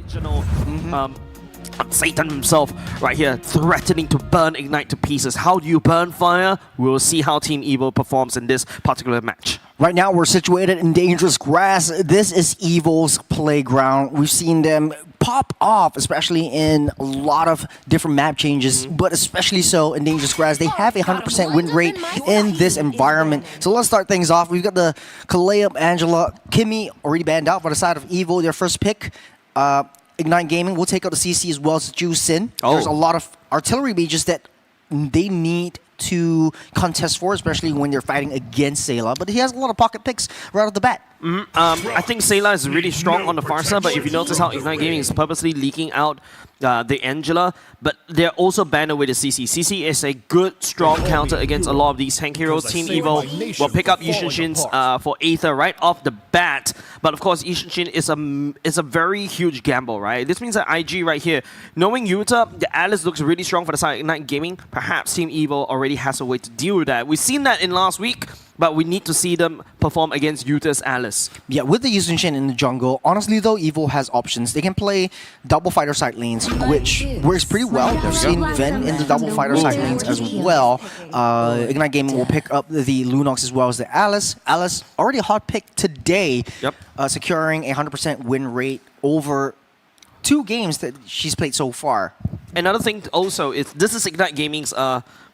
original Satan himself right here, threatening to burn Ignite to pieces. How do you burn fire? We'll see how Team Evil performs in this particular match. Right now, we're situated in dangerous grass. This is Evil's playground. We've seen them pop off, especially in a lot of different map changes, but especially so in dangerous grass. They have a 100% win rate in this environment. So let's start things off. We've got the Kalea, Angela, Kimmy already banned out by the side of Evil. Their first pick, Ignite Gaming, will take out the CC as well as Ju Sin. There's a lot of artillery mages that they need to contest for, especially when they're fighting against Sayla. But he has a lot of pocket picks right off the bat. I think Sayla is really strong on the far side, but if you notice how Ignite Gaming is purposely leaking out the Angela, but they're also banned with the CC. CC is a good, strong counter against a lot of these tank heroes. Team Evil will pick up Yishinshin's for Aether right off the bat, but of course Yishinshin is a very huge gamble, right? This means that IG right here, knowing Yuta, the Alice looks really strong for the side of Ignite Gaming. Perhaps Team Evil already has a way to deal with that. We've seen that in last week, but we need to see them perform against Yuta's Alice. Yeah, with the Yuzunshin in the jungle, honestly though, Evil has options. They can play double fighter side lanes, which works pretty well. We've seen Ven in the double fighter side lanes as well. Ignite Gaming will pick up the Lunox as well as the Alice. Alice already a hot pick today, securing a 100% win rate over 2 games that she's played so far. Another thing also is this is Ignite Gaming's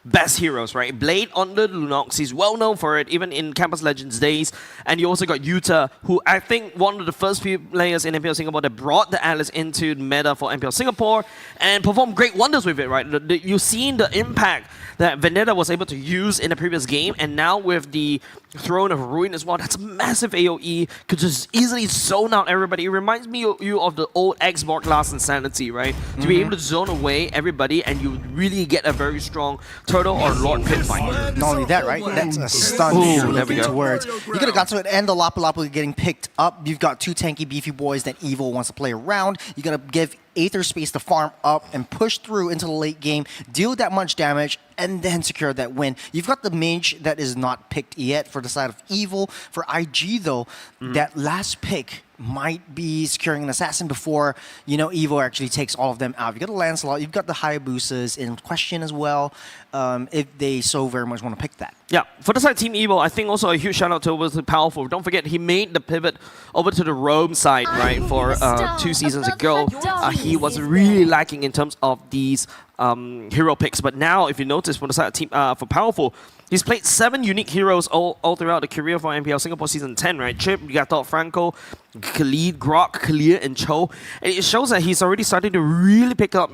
best heroes, right? Blade on the Lunox, he's well known for it, even in Campus Legends days. And you also got Yuta, who I think one of the first few players in MPL Singapore that brought the Alice into the meta for MPL Singapore and performed great wonders with it, right? You've seen the impact that Vendetta was able to use in the previous game, and now with the Throne of Ruin as well, that's a massive AoE, could just easily zone out everybody. It reminds me of you of the old Xbox Last Insanity, right? To be able to zone away everybody and you really get a very strong Turtle or Lord Pit fight. Not only that, right? That's a stun you're looking towards. You could have got to it, and the Lapu Lapu getting picked up. You've got 2 tanky beefy boys that Evil wants to play around. You're going to give Aether space to farm up and push through into the late game, deal that much damage, and then secure that win. You've got the mage that is not picked yet for the side of Evil. For IG though, that last pick might be securing an assassin before, you know, Evil actually takes all of them out. You've got the Lancelot, you've got the Hayabusas in question as well, if they so very much want to pick that. Yeah, for the side of Team Evil, I think also a huge shout out to Powerful. Don't forget, he made the pivot over to the Rome side, right, for 2 seasons ago. He was really lacking in terms of these hero picks, but now if you notice for the side of Team for Powerful, he's played 7 unique heroes all throughout the career for MPL Singapore Season 10, right? Chip, Gatot, Franco, Khalid, Grok, Kalia, and Cho. And it shows that he's already starting to really pick up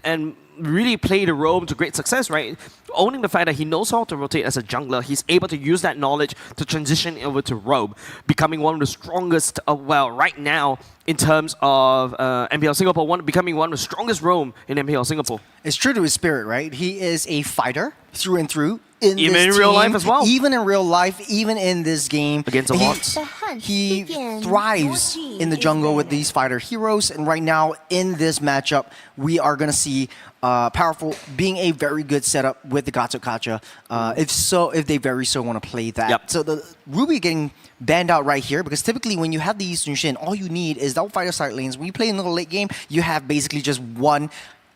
and really play the role to great success, right? Owning the fact that he knows how to rotate as a jungler, he's able to use that knowledge to transition over to roam, becoming one of the strongest, right now, in terms of MPL Singapore, becoming one of the strongest roam in MPL Singapore. It's true to his spirit, right? He is a fighter through and through. Even in real life as well. Even in real life, even in this game. Against the bots. He thrives in the jungle with these fighter heroes. And right now, in this matchup, we are going to see Powerful being a very good setup with the Gato Kacha. If they very so want to play that. So the Ruby getting banned out right here, because typically when you have these Yunshin, all you need is double fighter side lanes. When you play in the late game, you have basically just one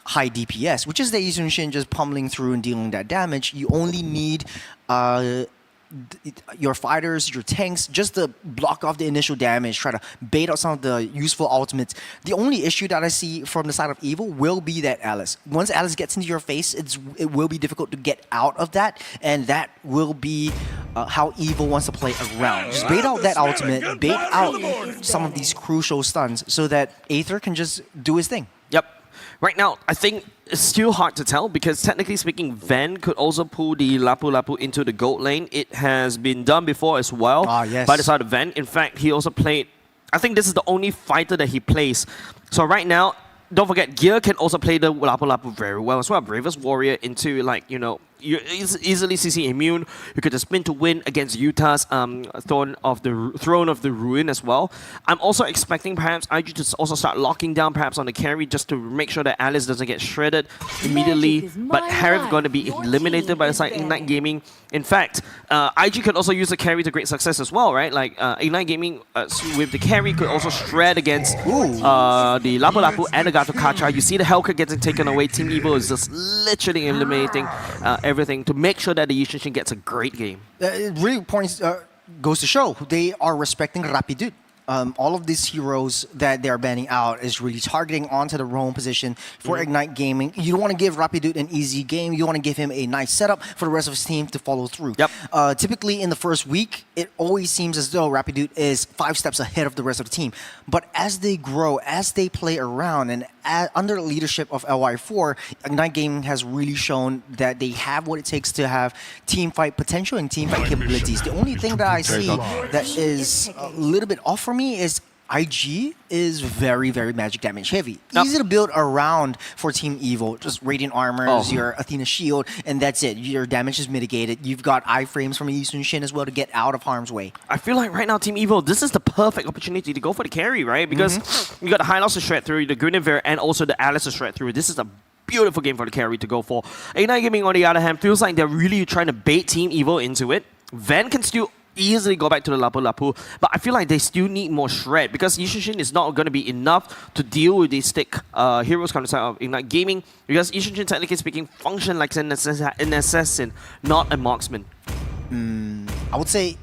high DPS, which is the Yunshin just pummeling through and dealing that damage. You only need your fighters, your tanks, just to block off the initial damage, try to bait out some of the useful ultimates. The only issue that I see from the side of Evil will be that Alice. Once Alice gets into your face, it will be difficult to get out of that, and that will be how Evil wants to play around. Just bait out that ultimate, bait out some of these crucial stuns so that Aether can just do his thing. Yep. Right now, I think it's still hard to tell because technically speaking, Ven could also pull the Lapu Lapu into the gold lane. It has been done before as well by the side of Ven. In fact, he also played, I think this is the only fighter that he plays. So right now, don't forget, Gear can also play the Lapu Lapu very well as well. Bravest Warrior into, like, you know, you're easily CC immune. You could just spin to win against Utah's Throne of the Ruin as well. I'm also expecting perhaps IG to also start locking down perhaps on the carry just to make sure that Alice doesn't get shredded immediately. But Harith going to be eliminated by the side Ignite Gaming. In fact, IG could also use the carry to great success as well, right? Like Ignite Gaming with the carry could also shred against the Lapu Lapu and the Gato Kacha. You see the Hellcat getting taken away. Team Evil is just literally eliminating everything to make sure that the Yushin gets a great game. It really goes to show they are respecting Rapidut. All of these heroes that they're banning out is really targeting onto the roam position for Ignite Gaming. You don't want to give Rapidut an easy game. You want to give him a nice setup for the rest of his team to follow through. Yep. Typically, in the first week, it always seems as though Rapidut is 5 steps ahead of the rest of the team. But as they grow, as they play around, and under the leadership of LY4, Ignite Gaming has really shown that they have what it takes to have team fight potential and team fight capabilities. The only thing that I see that is a little bit off for me is IG is very, very magic damage heavy. Easy to build around for Team Evil. Just Radiant Armors, your Athena Shield, and that's it. Your damage is mitigated. You've got iframes from Yi Sun-shin as well to get out of harm's way. I feel like right now, Team Evil, this is the perfect opportunity to go for the carry, right? Because you got the Hylos to shred through, the Guinevere, and also the Alice to shred through. This is a beautiful game for the carry to go for. Ignite Gaming, on the other hand, feels like they're really trying to bait Team Evil into it. Van can still easily go back to the Lapu Lapu, but I feel like they still need more shred because Yushin is not going to be enough to deal with these stick heroes kind of side of Ignite Gaming, because Yushin, technically speaking, function like an assassin, not a marksman. I would say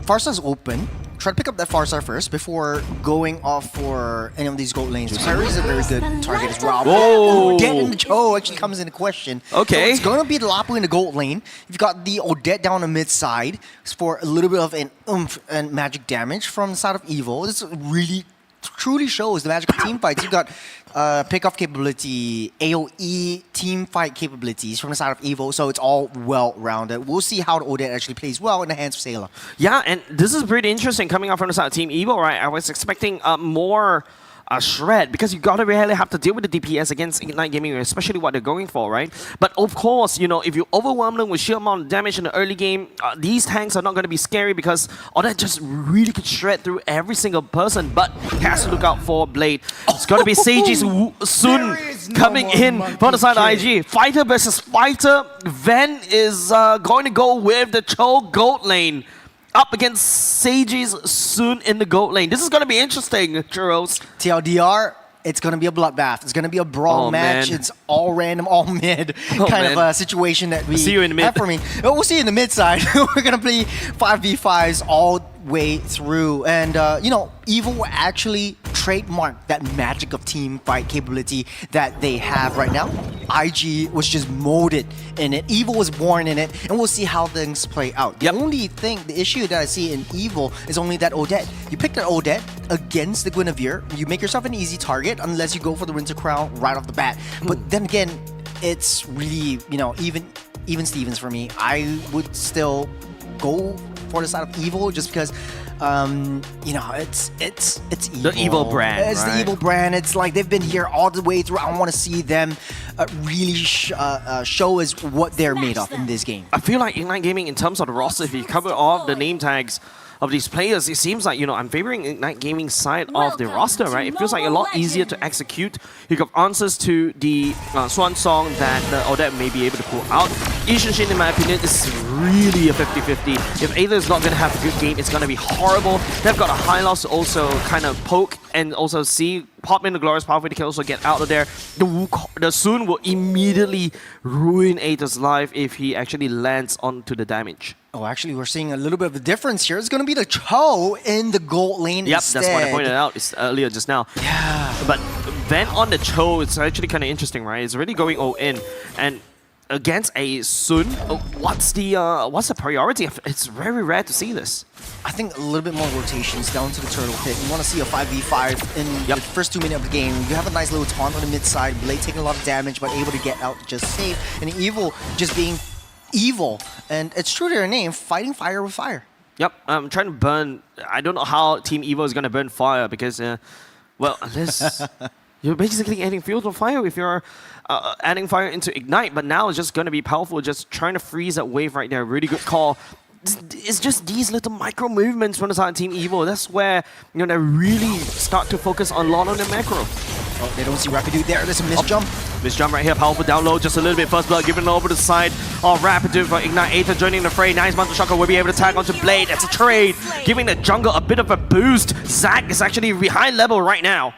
Farstar's open. Try to pick up that Farstar first before going off for any of these gold lanes. Parry is a very good target as well. Whoa! Odette in the Cho actually comes into question. Okay. So it's going to be the Lapu in the gold lane. You've got the Odette down the mid side for a little bit of an oomph and magic damage from the side of Evil. This really truly shows the magic of team fights. You've got pick-off capability, AoE, team fight capabilities from the side of Evo, so it's all well-rounded. We'll see how the Odette actually plays well in the hands of Sailor. Yeah, and this is pretty interesting coming out from the side of Team Evo, right? I was expecting more shred, because you gotta really have to deal with the DPS against Ignite Gaming, especially what they're going for, right? But of course, you know, if you overwhelm them with sheer amount of damage in the early game, these tanks are not gonna be scary because Odette just really could shred through every single person, but has to look out for Blade. It's gonna be Seiji's soon coming in from the side of IG. Fighter versus fighter. Ven is going to go with the Cho gold lane up against Seiji's soon in the gold lane. This is going to be interesting, Churros. TLDR, it's going to be a bloodbath. It's going to be a brawl match. Man. It's all random, all mid kind of a situation that we see you in the mid. have for me. We'll see you in the mid side. We're going to play 5v5s all way through. And, you know, Evil will actually trademark that magic of team fight capability that they have right now. IG was just molded in it. Evil was born in it. And we'll see how things play out. The only thing, the issue that I see in Evil is only that Odette. You pick that Odette against the Guinevere. You make yourself an easy target unless you go for the Winter Crown right off the bat. But then again, it's really, you know, even Stevens for me. I would still go for the side of Evil just because you know, it's Evil. The Evil brand. It's the Evil brand. It's like they've been here all the way through. I want to see them really show us what they're made of in this game. I feel like Ignite Gaming, in terms of the roster, if you cover all the name tags of these players, it seems like, you know, I'm favoring Ignite Gaming's side of the roster, right? It feels like a lot easier to execute. You got answers to the Swan Song that Odette may be able to pull out. Ishinshin, in my opinion, is really a 50-50. If Aether is not going to have a good game, it's going to be horrible. They've got a high loss to also kind of poke and also see, pop in the Glorious Pathway. They can also get out of there. The Sun will immediately ruin Aether's life if he actually lands onto the damage. Oh, actually, we're seeing a little bit of a difference here. It's going to be the Cho in the gold lane instead. That's what I pointed out earlier just now. Yeah. But then on the Cho, it's actually kind of interesting, right? It's really going all in. And against a Sun, what's the priority? It's very rare to see this. I think a little bit more rotations down to the turtle pit. You want to see a 5v5 in the first 2 minutes of the game. You have a nice little taunt on the mid side. Blade taking a lot of damage, but able to get out just safe. And Evil just being evil. And it's true to their name, fighting fire with fire. Yep, I'm trying to burn. I don't know how Team Evo is going to burn fire because, well, unless You're basically adding fuel to fire if you're adding fire into Ignite, but now it's just going to be powerful, just trying to freeze that wave right there. Really good call. It's just these little micro movements from the side of Team Evo. That's where they really start to focus a lot on the macro. Oh, they don't see Rapidu there. There's a miss jump. Miss jump right here. Powerful down low. Just a little bit. First blood given over to the side of Rapidu for Ignite. Aether joining the fray. Nice Mantle Shocker will be able to tag onto Blade. That's a trade. Giving the jungle a bit of a boost. Zac is actually behind level right now.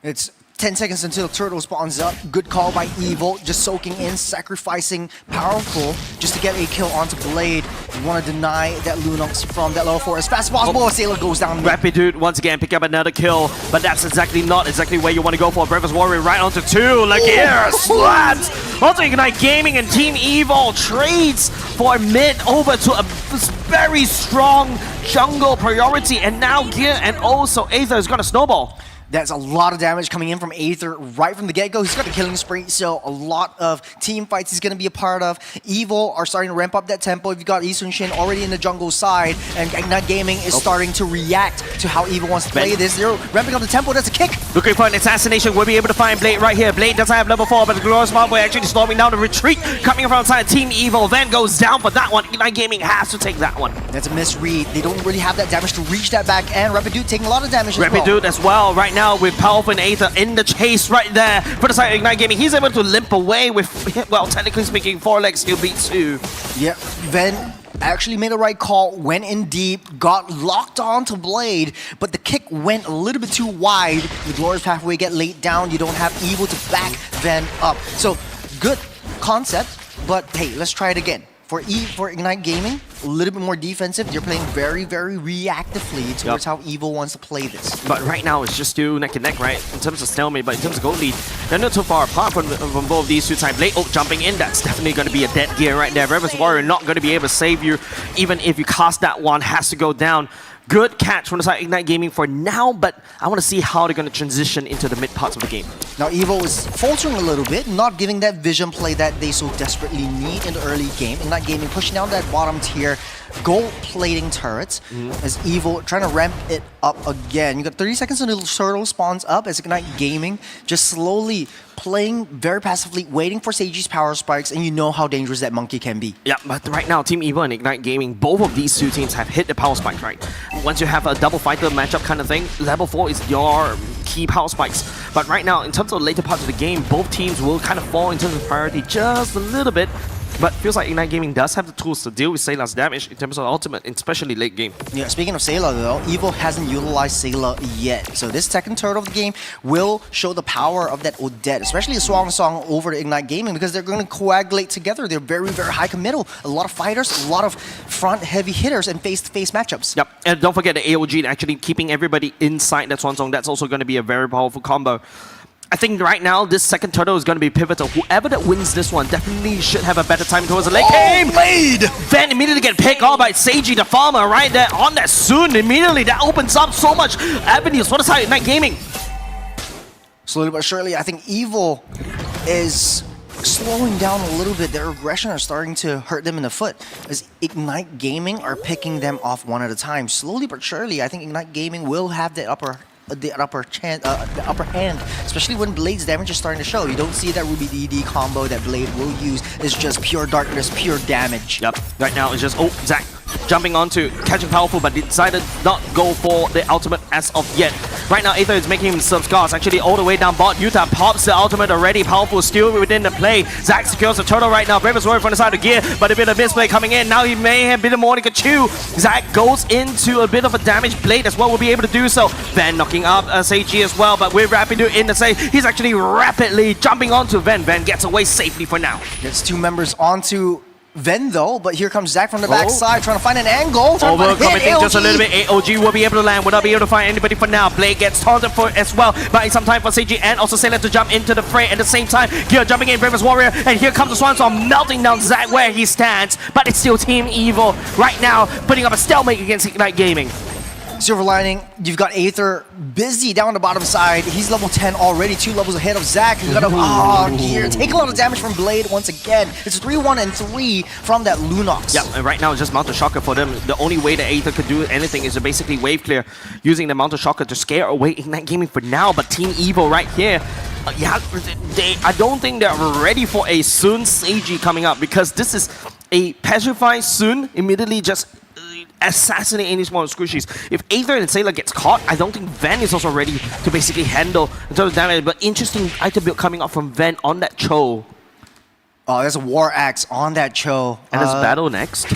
It's 10 seconds until Turtle spawns up. Good call by Evil, just soaking in, sacrificing Powerful just to get a kill onto Blade. You want to deny that Lunox from that level 4 as fast as possible. Sailor goes down. Rapidu once again pick up another kill, but that's not exactly where you want to go for. Breakfast Warrior right onto 2. Like here, slaps onto Ignite Gaming, and Team Evil trades for mid over to a very strong jungle priority, and now Gear and also Aether is going to snowball. That's a lot of damage coming in from Aether right from the get-go. He's got a killing spree, so a lot of team fights he's going to be a part of. Evil are starting to ramp up that tempo. You've got Eastern Shin already in the jungle side, and Ignite Gaming is starting to react to how Evil wants to play this. They're ramping up the tempo. That's a kick. Looking for an assassination. We'll be able to find Blade right here. Blade doesn't have level 4, but the Glorious Mob actually slowing down the retreat coming from outside Team Evil. Then goes down for that one. Ignite Gaming has to take that one. That's a misread. They don't really have that damage to reach that back end. Rapidu taking a lot of damage as well. Rapidu as well right now with Powerful and Aether in the chase right there for the side of Ignite Gaming. He's able to limp away with, well, technically speaking, 4 legs still beats 2. Yeah, Ven actually made the right call, went in deep, got locked onto Blade, but the kick went a little bit too wide. The Glorious Pathway get laid down. You don't have Evil to back Ven up. So, good concept, but hey, let's try it again. For Ignite Gaming, a little bit more defensive. They're playing very, very reactively towards how Evil wants to play this. But right now, it's just still neck and neck, right? In terms of stalemate, but in terms of gold lead, they're not too far apart from both these two types. Blade jumping in, that's definitely going to be a dead gear right there. Reverse Warrior not going to be able to save you. Even if you cast that one, has to go down. Good catch from the side of Ignite Gaming for now, but I want to see how they're going to transition into the mid parts of the game. Now Evil is faltering a little bit, not giving that vision play that they so desperately need in the early game. Ignite Gaming pushing down that bottom tier, gold plating turrets as Evil trying to ramp it up again. You got 30 seconds until Turtle spawns up as Ignite Gaming just slowly playing very passively, waiting for Seiji's power spikes, and you know how dangerous that monkey can be. Yeah, but right now, Team Evil and Ignite Gaming, both of these two teams have hit the power spike, right? Once you have a double fighter matchup kind of thing, level 4 is your key power spikes. But right now, in terms of the later parts of the game, both teams will kind of fall in terms of priority just a little bit. But feels like Ignite Gaming does have the tools to deal with Sayla's damage in terms of ultimate, especially late game. Yeah, speaking of Sayla though, Evil hasn't utilized Sayla yet. So this second turret of the game will show the power of that Odette, especially a Swan Song over to Ignite Gaming, because they're going to coagulate together. They're very, very high committal. A lot of fighters, a lot of front heavy hitters and face-to-face matchups. Yep, and don't forget the AOG actually keeping everybody inside that Swan Song. That's also going to be a very powerful combo. I think right now, this second turtle is going to be pivotal. Whoever that wins this one definitely should have a better time towards the late game. Blade! Then immediately get picked off by Seiji, the farmer, right there on that soon. Immediately, that opens up so much avenues for the side of Ignite Gaming. Slowly but surely, I think Evil is slowing down a little bit. Their aggression are starting to hurt them in the foot as Ignite Gaming are picking them off one at a time. Slowly but surely, I think Ignite Gaming will have the upper hand, especially when Blade's damage is starting to show. You don't see that Ruby DD combo that Blade will use. It's just pure darkness, pure damage. Yep, right now it's just, oh, Zac jumping onto catching Powerful, but decided not go for the ultimate as of yet. Right now, Aether is making himself scars, actually all the way down bot. Utah pops the ultimate already. Powerful still within the play. Zac secures the turtle right now. Bravest Warrior from the side of Gear, but a bit of misplay coming in. Now he may have been a Monica Chew. Zac goes into a bit of a damaged Blade as well, will be able to do so. Van knocking up Seiji as well, but with Rapidu in the save, he's actually rapidly jumping onto Ven. Ven gets away safely for now. Gets two members onto Ven though, but here comes Zac from the backside trying to find an angle. Overcommitting just a little bit. AOG will be able to land, will not be able to find anybody for now. Blade gets taunted for as well, buying some time for Seiji and also Sailor to jump into the fray at the same time. Gear jumping in, Bravest Warrior, and here comes the Swan Song melting down Zac where he stands, but it's still Team Evil right now putting up a stalemate against Ignite Gaming. Silver lining, you've got Aether busy down the bottom side. He's level 10 already, 2 levels ahead of Zac. He's got Gear taking a lot of damage from Blade once again. It's 3-1 and 3 from that Lunox. Yeah, and right now it's just Mountain Shocker for them. The only way that Aether could do anything is to basically wave clear using the Mountain Shocker to scare away Ignite Gaming for now. But Team Evil right here Yeah, I don't think they're ready for a Sun Seiji coming up because this is a petrified Sun immediately just assassinate any small squishies. If Aether and Sailor gets caught, I don't think Ven is also ready to basically handle in terms of damage. But interesting item build coming up from Ven on that Cho. Oh, there's a War Axe on that Cho. And it's battle next.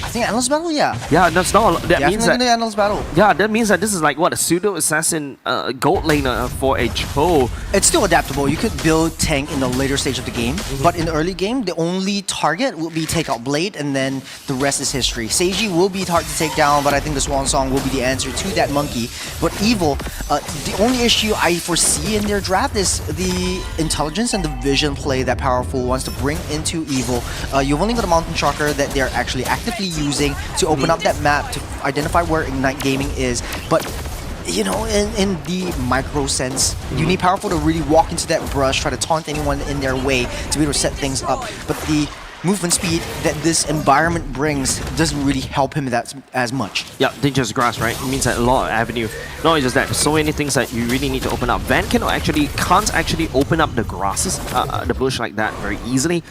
I think Endless Battle, yeah. Yeah, that's not. That means that Endless Battle. Yeah, that means that this is like what a pseudo assassin gold laner for a Cho. It's still adaptable. You could build tank in the later stage of the game, but in the early game, the only target will be take out Blade, and then the rest is history. Seiji will be hard to take down, but I think the Swan Song will be the answer to that monkey. But Evil, the only issue I foresee in their draft is the intelligence and the vision play that Powerful wants to bring into Evil. You've only got a Mountain Shocker that they're actually actively using to open up that map to identify where Ignite Gaming is, but you know, in the micro sense, you need Powerful to really walk into that brush, try to taunt anyone in their way to be able to set things up, but the movement speed that this environment brings doesn't really help him that as much. Yeah, dangerous grass, right? It means that a lot of avenue. Not only just that, so many things that you really need to open up. Van can't actually open up the grasses, the bush like that very easily.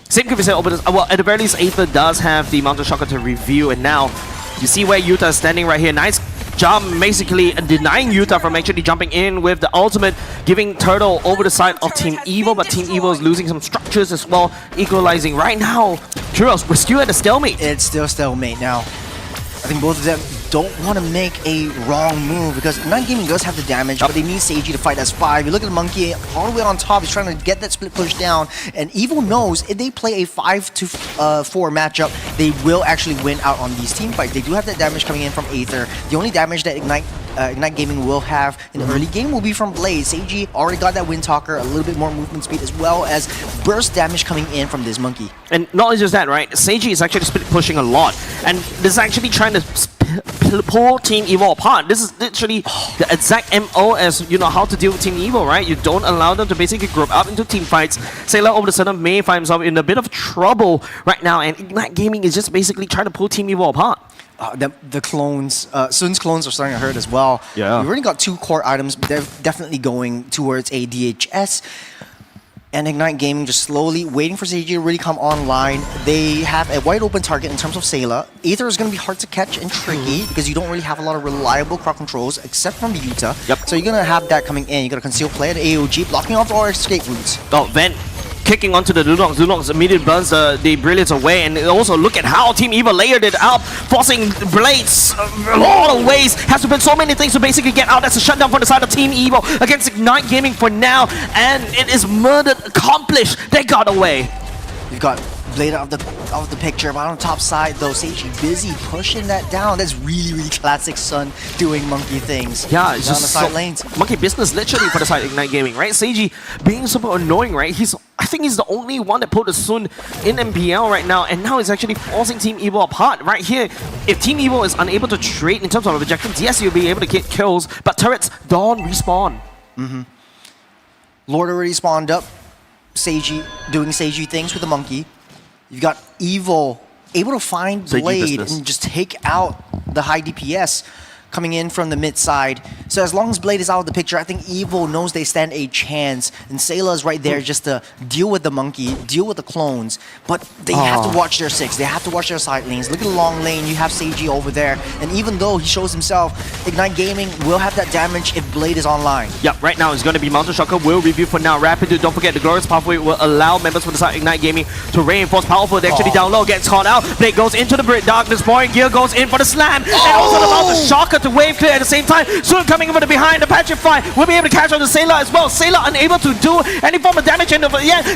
Same could be said over this. Well, at the very least, Aether does have the Mountain Shocker to review, and now you see where Yuta is standing right here. Nice jump, basically denying Yuta from actually jumping in with the ultimate, giving Turtle over the side of Team Evil, but Team Evil is losing some structures as well, equalizing right now. Churros, we're still at a stalemate. It's still stalemate now. I think both of them don't want to make a wrong move because Ignite Gaming does have the damage, but they need Seiji to fight as 5. You look at the monkey all the way on top, he's trying to get that split push down, and Evil knows if they play a 5-4 matchup, they will actually win out on these team fights. They do have that damage coming in from Aether. The only damage that Ignite Gaming will have in the early game will be from Blade. Seiji already got that Wind Talker, a little bit more movement speed, as well as burst damage coming in from this monkey. And not only just that, right? Seiji is actually split pushing a lot, and this is actually trying to pull Team Evil apart. This is literally the exact MO as you know how to deal with Team Evil, right? You don't allow them to basically group up into team fights. Sailor over the sudden may find himself in a bit of trouble right now, and Ignite Gaming is just basically trying to pull Team Evil apart. The clones, Sun's clones are starting to hurt as well. Yeah. We've already got 2 core items, but they're definitely going towards a DHS. And Ignite Gaming just slowly waiting for Seiji to really come online. They have a wide open target in terms of Sailor. Aether is going to be hard to catch and tricky because you don't really have a lot of reliable crowd controls except from Yuta. Yep. So you're going to have that coming in. You're going to conceal play at AOG, blocking off all escape routes. Oh, Ven kicking onto the Dunox. Dunox immediately burns the Brilliance away, and also look at how Team Evil layered it up, forcing Blades a lot of ways. Has to put so many things to basically get out. That's a shutdown from the side of Team Evil against Ignite Gaming for now, and it is murdered accomplished. They got away. You've got Blade out of the picture, but on the top side though, Seiji busy pushing that down. That's really, really classic Sun doing monkey things. Yeah, it's down just the side so lanes. monkey business literally for the side of Ignite Gaming, right? Seiji being super annoying, right? I think he's the only one that pulled the Sun in MPL right now, and now he's actually forcing Team Evil apart right here. If Team Evil is unable to trade in terms of objectives, yes, you'll be able to get kills, but turrets don't respawn. Lord already spawned up. Seiji doing Seiji things with the monkey. You've got Evil able to find Blade and just take out the high DPS coming in from the mid side. So as long as Blade is out of the picture, I think Evil knows they stand a chance. And Sayla's right there just to deal with the monkey, deal with the clones. But they have to watch their 6. They have to watch their side lanes. Look at the long lane. You have Seiji over there. And even though he shows himself, Ignite Gaming will have that damage if Blade is online. Yeah, right now it's going to be Mountain Shocker will review for now. Rapid, don't forget the Glorious Pathway will allow members from the side Ignite Gaming to reinforce Powerful. They actually down low, gets caught out. Blade goes into the Brit Darkness. Boring Gear goes in for the slam. And also the Mountain Shocker to wave clear at the same time. Soon coming over the behind, the Petrify will be able to catch on the Sailor as well. Sailor unable to do any form of damage, and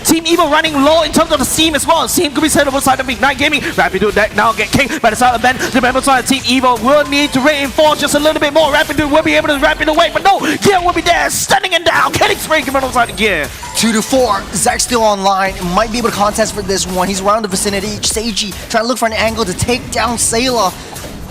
Team Evil running low in terms of the Steam as well. Steam could be set over side of Ignite Gaming. Rapid do that now get kicked by the side of Ben. The member side of Team Evil will need to reinforce just a little bit more. Rapid will be able to rapid away, but no, Gear will be there, stunning him down, killing spray coming on side of Gear. 2-4. Zach still online. Might be able to contest for this one. He's around the vicinity. Seiji trying to look for an angle to take down Sailor.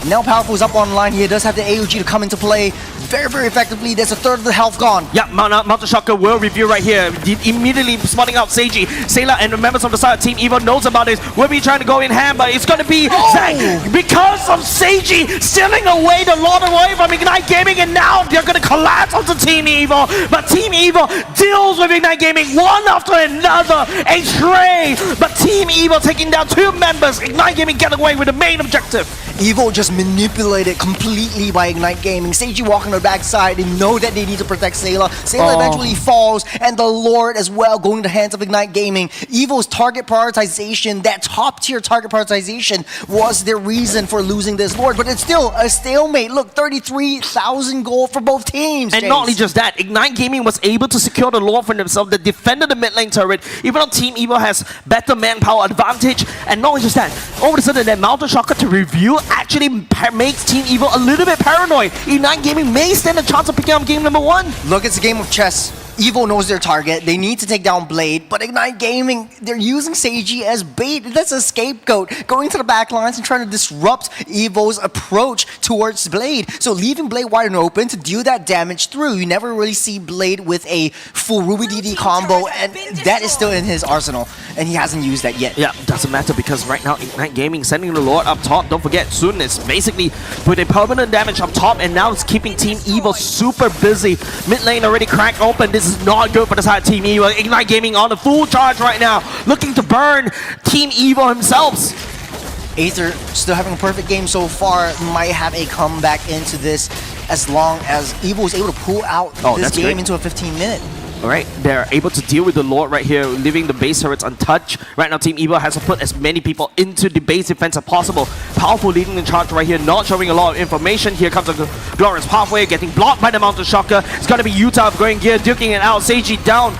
Now Powerful's up online here. Does have the AOG to come into play very, very effectively. There's a third of the health gone. Yeah, Mountain Shocker will review right here. Immediately spotting out Seiji. Sailor and the members of the side of Team Evo knows about this. Will be trying to go in hand, but it's going to be Zach because of Seiji stealing away the Lord away from Ignite Gaming, and now they're going to collapse onto Team Evo. But Team Evo deals with Ignite Gaming one after another. A tray, but Team Evo taking down 2 members. Ignite Gaming get away with the main objective. Evo just manipulated completely by Ignite Gaming. Seiji walking on the backside. They know that they need to protect Sailor. Sailor eventually falls, and the Lord as well going to the hands of Ignite Gaming. Evo's target prioritization, that top tier target prioritization, was their reason for losing this Lord. But it's still a stalemate. Look, 33,000 gold for both teams. And not only just that, Ignite Gaming was able to secure the Lord for themselves. They defended the mid lane turret, even though Team Evo has better manpower advantage. And not only just that, all of a sudden that Mountain Shocker to review actually makes Team Evo a little bit paranoid. Ignite Gaming may stand a chance of picking up game number 1. Look, it's a game of chess. Evo knows their target. They need to take down Blade, but Ignite Gaming, they're using Seiji as bait. That's a scapegoat, going to the back lines and trying to disrupt Evo's approach towards Blade. So leaving Blade wide open to deal that damage through. You never really see Blade with a full Ruby DD combo, and that is still in his arsenal, and he hasn't used that yet. Yeah, doesn't matter because right now Ignite Gaming sending the Lord up top. Don't forget, soon it's basically put a permanent damage up top, and now it's keeping Team Evo super busy. Mid lane already cracked open. This is not good for the side of Team Evo. Ignite Gaming on the full charge right now, looking to burn Team Evo themselves. Aether still having a perfect game so far. Might have a comeback into this as long as Evo is able to pull out this game into a 15-minute. Alright, they're able to deal with the Lord right here, leaving the base turrets untouched. Right now, Team Evo has to put as many people into the base defense as possible. Powerful leading the charge right here, not showing a lot of information. Here comes the Glorious Pathway, getting blocked by the Mountain Shocker. It's going to be Utah going gear, duking it out. Seiji down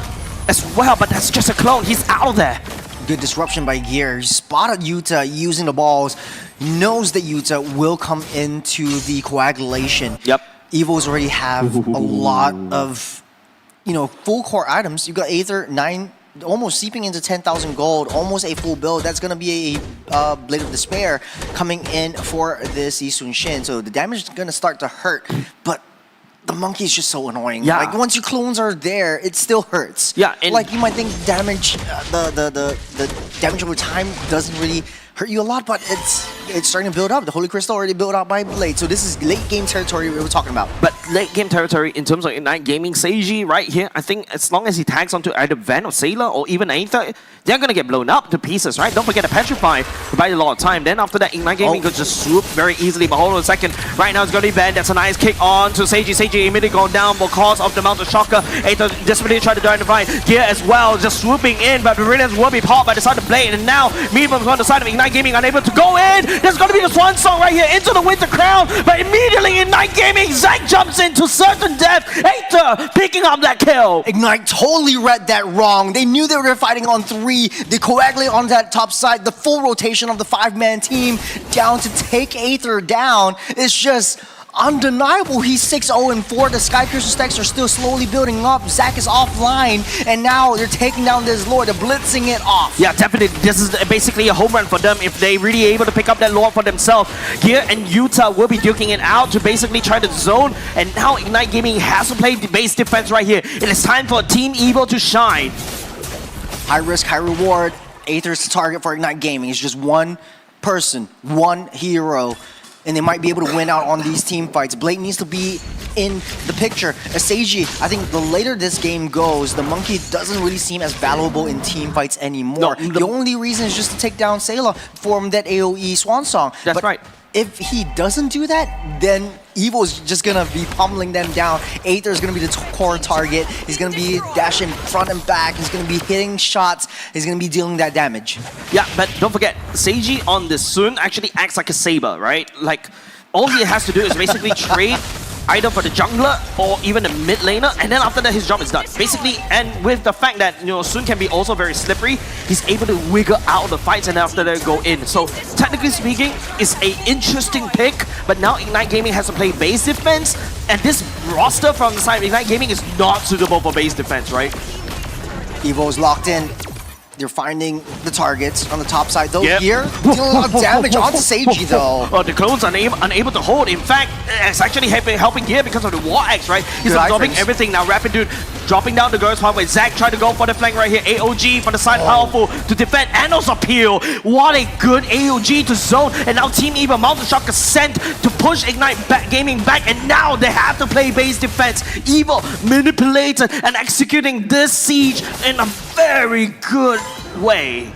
as well, but that's just a clone. He's out of there. Good disruption by Gear. He spotted Yuta using the balls. Knows that Yuta will come into the coagulation. Yep. Evos already have a lot of, full core items. You got Aether 9, almost seeping into 10,000 gold, almost a full build. That's gonna be a Blade of Despair coming in for this Yi Sun-shin. So the damage is gonna start to hurt, but the monkey is just so annoying. Yeah. Like once your clones are there, it still hurts. Yeah. And like you might think damage, the damage over time doesn't really hurt you a lot, but it's starting to build up. The Holy Crystal already built up by Blade, so this is late game territory we were talking about. But late game territory in terms of Ignite Gaming, Seiji right here, I think as long as he tags onto either Van or Sailor or even Aether, they're gonna get blown up to pieces, right? Don't forget the Petrify provides a lot of time. Then after that, Ignite Gaming could just swoop very easily. But hold on a second, right now it's gonna be Van. That's a nice kick on to Seiji. Seiji immediately going down because of the Mountain Shocker. Aether desperately trying to identify Gear as well, just swooping in, but Brilliance will be popped by the side of Blade. And now Meebum's on the side of Ignite Gaming, unable to go in. There's gonna be the Swan Song right here into the Winter Crown, but immediately Ignite Gaming, Zack jumps in to certain death. Aether picking up that kill. Ignite totally read that wrong. They knew they were fighting on 3. They coagulate on that top side. The full rotation of the 5-man team down to take Aether down is just undeniable. He's 6-0-4. The Sky Crystal stacks are still slowly building up. Zack is offline, and now they're taking down this Lord. They're blitzing it off. Yeah, definitely. This is basically a home run for them if they really able to pick up that Lord for themselves. Gear and Utah will be duking it out to basically try to zone, and now Ignite Gaming has to play the base defense right here. It is time for Team Evo to shine. High risk, high reward. Aether is the target for Ignite Gaming. It's just one person, one hero, and they might be able to win out on these team fights. Blade needs to be in the picture. Seiji, I think the later this game goes, the monkey doesn't really seem as valuable in team fights anymore. No, the only reason is just to take down Sailor from that AoE Swan Song. That's right. If he doesn't do that, then Evo's just gonna be pummeling them down. Aether is gonna be the core target. He's gonna be dashing front and back. He's gonna be hitting shots. He's gonna be dealing that damage. Yeah, but don't forget, Seiji on this Sun actually acts like a saber, right? Like, all he has to do is basically trade either for the jungler or even the mid laner, and then after that his job is done. Basically, and with the fact that Sun can be also very slippery, he's able to wiggle out of the fights and after that go in. So technically speaking, it's an interesting pick, but now Ignite Gaming has to play base defense, and this roster from the side of Ignite Gaming is not suitable for base defense, right? Evo's locked in. They're finding the targets on the top side. Though Yep. here, dealing a lot of damage onto Seiji though. Oh, the clones are unable to hold. In fact, it's actually helping Gear because of the War Axe, right? He's Good absorbing items. everything now. Rapid Dude dropping down the girls' pathway. Zack trying to go for the flank right here. AOG for the side, powerful to defend and also peel. What a good AOG to zone. And now Team Evil Mountain Shock is sent to push Ignite Gaming back. And now they have to play base defense. Evil manipulated and executing this siege in a very good way.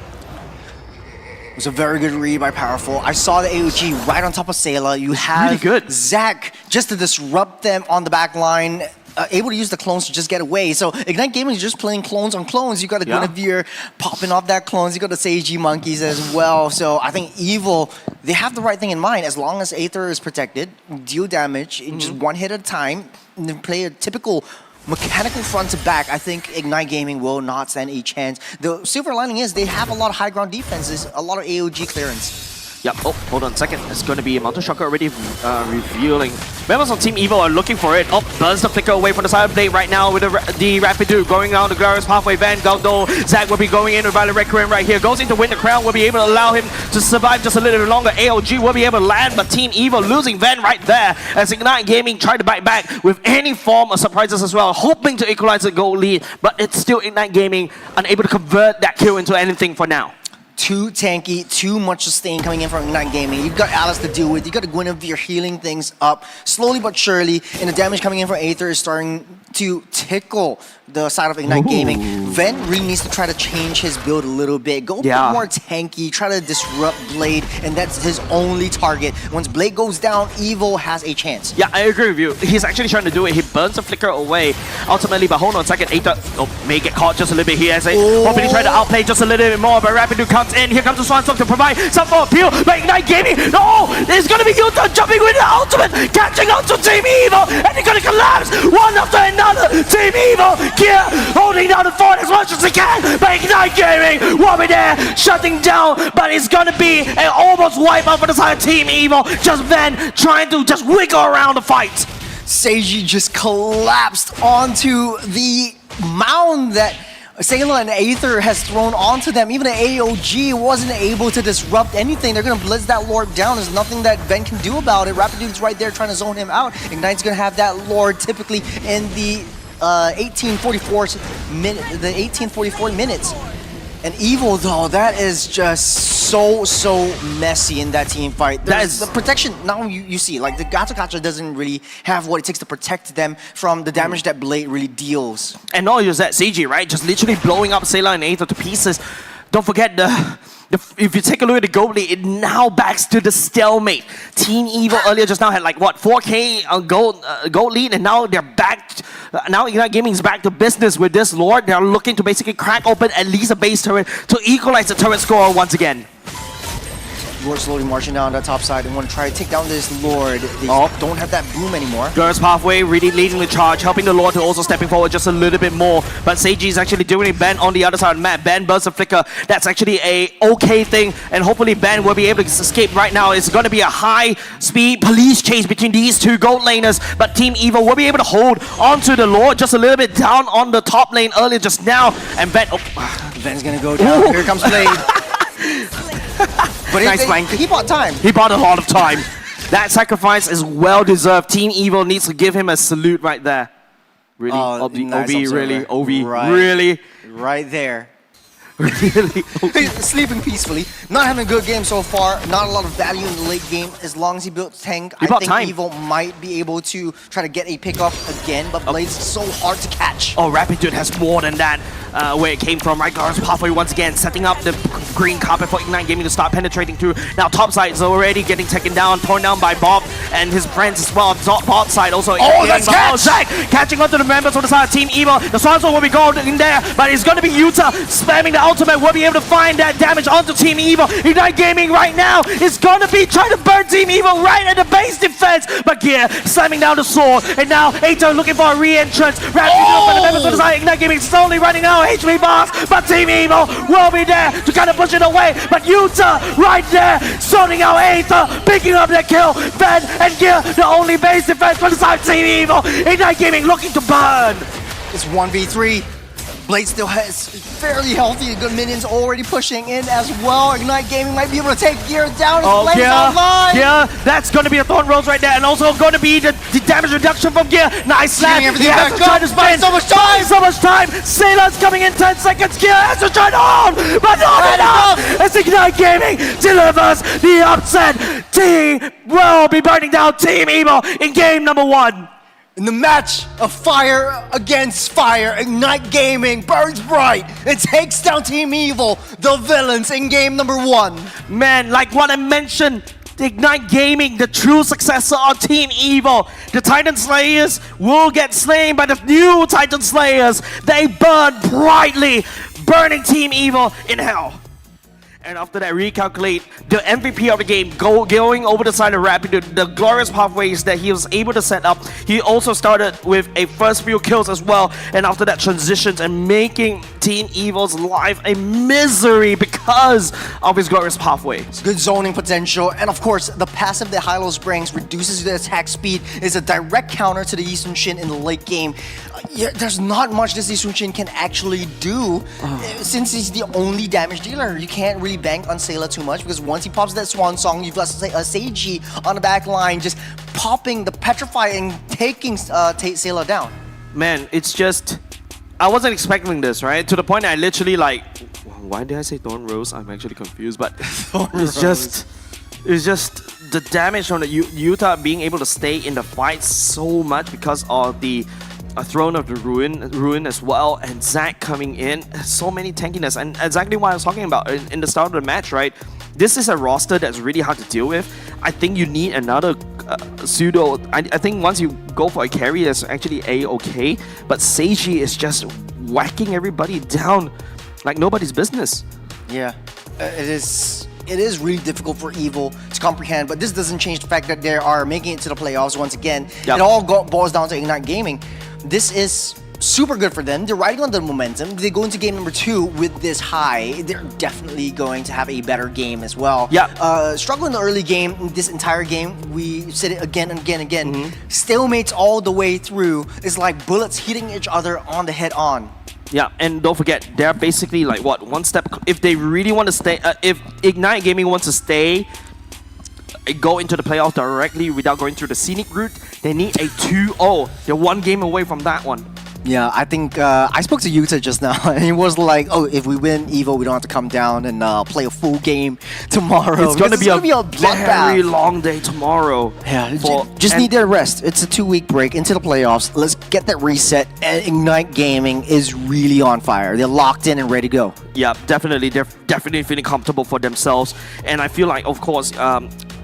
It was a very good read by Powerful. I saw the AOG right on top of Sayla. You have really good. Zack just to disrupt them on the back line. Able to use the clones to just get away. So Ignite Gaming is just playing clones on clones. You got the Guinevere popping off that clones. You got the Seiji monkeys as well. So I think Evil, they have the right thing in mind. As long as Aether is protected, deal damage in just one hit at a time, and then play a typical mechanical front to back, I think Ignite Gaming will not stand a chance. The silver lining is they have a lot of high ground defenses, a lot of AOG clearance. Yep. Oh, hold on a second. It's going to be a Mountain Shocker already revealing. Members of Team Evil are looking for it. Oh, burns the flicker away from the side of Blade right now with the Rapid Dude going down the Glorious pathway. Van Galdo, Zack will be going in with Violet Recurrent right here. Goes in to win the crown. Will be able to allow him to survive just a little bit longer. AOG will be able to land, but Team Evil losing Van right there as Ignite Gaming try to bite back with any form of surprises as well, hoping to equalize the goal lead, but it's still Ignite Gaming unable to convert that kill into anything for now. Too tanky, too much sustain coming in from Ignite Gaming. You've got Alice to deal with. You got the Guinevere healing things up slowly but surely, and the damage coming in from Aether is starting to tickle the side of Ignite Gaming. Ven really needs to try to change his build a little bit. Go a bit more tanky, try to disrupt Blade, and that's his only target. Once Blade goes down, Evil has a chance. Yeah, I agree with you. He's actually trying to do it. He burns the flicker away ultimately, but hold on a second. Aether may get caught just a little bit here as they hopefully try to outplay just a little bit more, but Rapid Dude comes in. Here comes the Swan Song to provide some more appeal, but Ignite Gaming, no! There's gonna be Yuta jumping with the ultimate, catching up to Team Evil, and they're gonna collapse one after another. Team Evil, Gear holding down the fort as much as they can, but Ignite Gaming will be there, shutting down, but it's gonna be an almost wipe out for the side of Team Evil. Just Ven trying to just wiggle around the fight. Seiji just collapsed onto the mound that Sayla and Aether has thrown onto them. Even the AOG wasn't able to disrupt anything. They're going to blitz that Lord down. There's nothing that Ven can do about it. Rapid Dude's right there trying to zone him out. Ignite's going to have that Lord typically in the 1844 minutes. And Evil, though, that is just so messy in that team fight. That is the protection. Now you see, like the Gacha doesn't really have what it takes to protect them from the damage that Blade really deals. And not just that, CG, right? Just literally blowing up Sayla and Aether to pieces. Don't forget if you take a look at the gold lead, it now backs to the stalemate. Team Evil earlier just now had like what 4K gold lead, and now they're back. Now Ignite Gaming is back to business with this Lord. They're looking to basically crack open at least a base turret to equalize the turret score once again. Lord slowly marching down that top side and want to try to take down this Lord. They don't have that boom anymore. Girls pathway really leading the charge, helping the Lord to also stepping forward just a little bit more. But Seiji is actually doing it. Ben on the other side of the map. Ben bursts a flicker. That's actually a okay thing, and hopefully Ben will be able to escape right now. It's going to be a high-speed police chase between these two gold laners, but Team Evil will be able to hold onto the Lord just a little bit down on the top lane earlier just now. And Ben... Ben's going to go down. Here comes Blade. But nice flank. He bought time. He bought a lot of time. That sacrifice is well deserved. Team Evil needs to give him a salute right there. Really, nice really, really, right there. Really, sleeping peacefully, not having a good game so far, not a lot of value in the late game. As long as he builds tank, I think Evil might be able to try to get a pickoff again, but Blade's so hard to catch. Oh, Rapid Dude has more than that. Where it came from, right? Guards pathway once again, setting up the green carpet for Ignite Gaming to start penetrating through. Now top side is already getting taken down, torn down by Bob and his friends as well. Bot side also. That's catch! Zack catching onto the members on the side of Team Evil. The Swanson will be going in there, but it's going to be Yuta spamming the ultimate. Will be able to find that damage onto Team Evil. Ignite Gaming right now is going to be trying to burn Team Evil right at the base defense, but Gear slamming down the sword, and now Aether looking for a re-entrance. By the members on the side. Ignite Gaming slowly running out HP bars, but Team Evil will be there to kind of push it away, but Yuta right there sorting out Aether, picking up the kill. Ben and Gear the only base defense for the side of Team Evil. Ignite Gaming looking to burn. It's 1v3. Blade still has fairly healthy, good minions already pushing in as well. Ignite Gaming might be able to take Gear down. Blade's online. Gear, that's going to be a Thorn Rose right there, and also going to be the damage reduction from Gear. Nice slap. He has to try to spin. So much time. Sailor's coming in 10 seconds. Gear has to try to hold, but not enough. As Ignite Gaming delivers the upset. Team will be burning down Team Evil in game number 1. In the match of fire against fire, Ignite Gaming burns bright and takes down Team Evil, the villains, in game number 1. Man, like what I mentioned, Ignite Gaming, the true successor of Team Evil. The Titan Slayers will get slain by the new Titan Slayers. They burn brightly, burning Team Evil in hell. And after that, recalculate the MVP of the game, going over the side of Rapid, the glorious pathways that he was able to set up. He also started with a first few kills as well, and after that transitions and making Team Evil's life a misery because of his glorious pathway. It's good zoning potential, and of course, the passive that Hylos brings reduces the attack speed, is a direct counter to the Yi Sun-shin in the late game. Yeah, there's not much this Yi Sun-shin can actually do since he's the only damage dealer. You can't really bank on Sailor too much because once he pops that Swan Song, you've got Seiji on the back line just popping the Petrify and taking Sailor down. Man, it's just... I wasn't expecting this, right? To the point that I literally like... Why did I say Thorn Rose? I'm actually confused, but it's just the damage from the Utah being able to stay in the fight so much because of the Throne of the Ruin as well, and Zac coming in, so many tankiness, and exactly what I was talking about in the start of the match, right? This is a roster that's really hard to deal with. I think you need another pseudo. I think once you go for a carry, that's actually A-okay, but Seiji is just whacking everybody down like nobody's business. Yeah, it is really difficult for Evil to comprehend, but this doesn't change the fact that they are making it to the playoffs once again. Yep. It all boils down to Ignite Gaming. This is super good for them. They're riding on the momentum. They go into game number 2 with this high. They're definitely going to have a better game as well. Yeah. Struggle in the early game, this entire game, we said it again and again and again. Stalemates all the way through. It's like bullets hitting each other on the head on. Yeah, and don't forget, they're basically like what, one step. If they really want to stay, if Ignite Gaming wants to stay, go into the playoff directly without going through the scenic route, they need a 2-0. They're one game away from that one. Yeah, I think I spoke to Yuta just now, and he was like, "Oh, if we win Evo, we don't have to come down and play a full game tomorrow. It's going to be a bloodbath. very long day tomorrow." Yeah, just need their rest. It's a 2-week break into the playoffs. Let's get that reset. And Ignite Gaming is really on fire. They're locked in and ready to go. Yeah, definitely. They're definitely feeling comfortable for themselves, and I feel like, of course,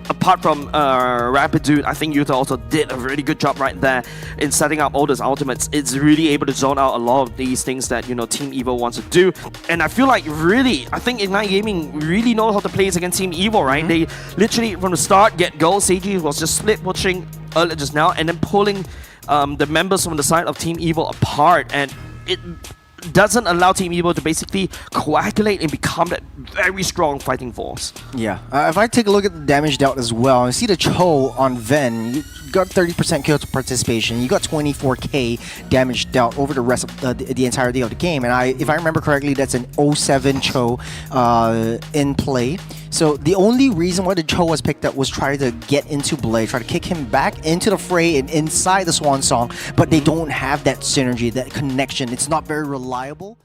apart from Rapid Dude, I think Yuta also did a really good job right there in setting up all those ultimates. It's really able to zone out a lot of these things that, you know, Team Evil wants to do. And I feel like really, I think Ignite Gaming really knows how to play against Team Evil, right? They literally, from the start, get-go, Seiji was just split pushing earlier just now and then pulling the members from the side of Team Evil apart. And it doesn't allow Team Evil to basically coagulate and become that very strong fighting force. Yeah. If I take a look at the damage dealt as well, I see the Cho on Ven. You got 30% kill to participation. You got 24k damage dealt over the rest of the entire day of the game. And if I remember correctly, that's an 07 Cho in play. So the only reason why the Cho was picked up was try to get into Blade, try to kick him back into the fray and inside the Swan Song, but they don't have that synergy, that connection. It's not very reliable.